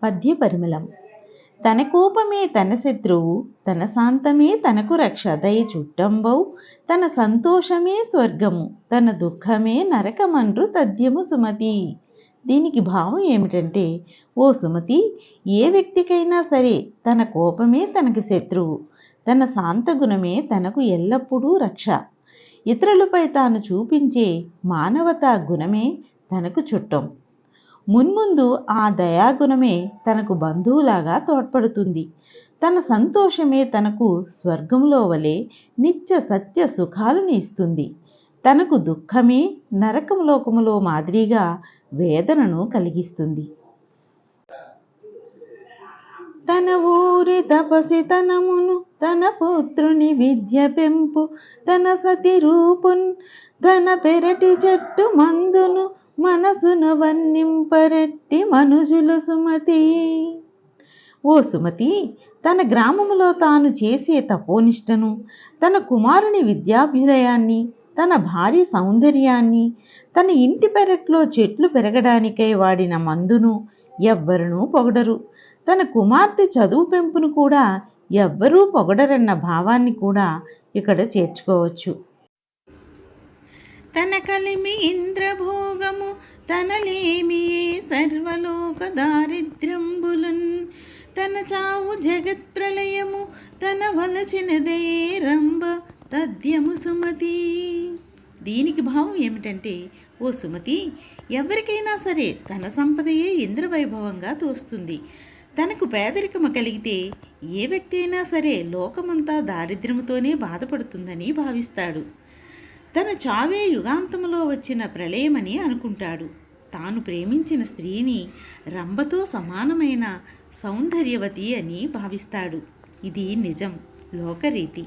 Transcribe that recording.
పద్య పరిమళం. తన కోపమే తన శత్రువు, తన శాంతమే తనకు రక్ష. దయ చుట్టంబౌ, తన సంతోషమే స్వర్గము, తన దుఃఖమే నరకమండ్రు తథ్యము సుమతి. దీనికి భావం ఏమిటంటే, ఓ సుమతి, ఏ వ్యక్తికైనా సరే తన కోపమే తనకి శత్రువు, తన శాంతగుణమే తనకు ఎల్లప్పుడూ రక్ష. ఇతరులపై తాను చూపించే మానవతా గుణమే తనకు చుట్టం. మున్ముందు ఆ దయాగుణమే తనకు బంధువులాగా తోడ్పడుతుంది. తన సంతోషమే తనకు స్వర్గంలో వలె నిత్య సత్య సుఖాలను ఇస్తుంది. తనకు దుఃఖమే నరకలోకములో మాదిరిగా వేదనను కలిగిస్తుంది. తన ఊరి తపసి తనమును, తన పుత్రుని విద్య పెంపు, తన సతి రూపున్, తన పెరటి చెట్టు మందును, మనసును వర్ణింపరెట్టి మనుజుల సుమతి. ఓ సుమతి, తన గ్రామములో తాను చేసే తపోనిష్టను, తన కుమారుని విద్యాభ్యుదయాన్ని, తన భార్య సౌందర్యాన్ని, తన ఇంటి పెరట్లో చెట్లు పెరగడానికై వాడిన మందును ఎవ్వరునూ పొగడరు. తన కుమార్తె చదువు పెంపును కూడా ఎవ్వరూ పొగడరన్న భావాన్ని కూడా ఇక్కడ చేర్చుకోవచ్చు. తన కలిమి ఇంద్రభోగము, తనలేమియే సర్వలోక దారిద్ర్యంబులున్, తన చావు జగత్ ప్రళయము, తన వలచినదే రంభ తథ్యము సుమతి. దీనికి భావం ఏమిటంటే, ఓ సుమతి, ఎవరికైనా సరే తన సంపదయే ఇంద్రవైభవంగా తోస్తుంది. తనకు పేదరికము కలిగితే ఏ వ్యక్తి అయినా సరే లోకమంతా దారిద్ర్యముతోనే బాధపడుతుందని భావిస్తాడు. తన చావే యుగాంతములో వచ్చిన ప్రళయమని అనుకుంటాడు. తాను ప్రేమించిన స్త్రీని రంభతో సమానమైన సౌందర్యవతి అని భావిస్తాడు. ఇది నిజం, లోకరీతి.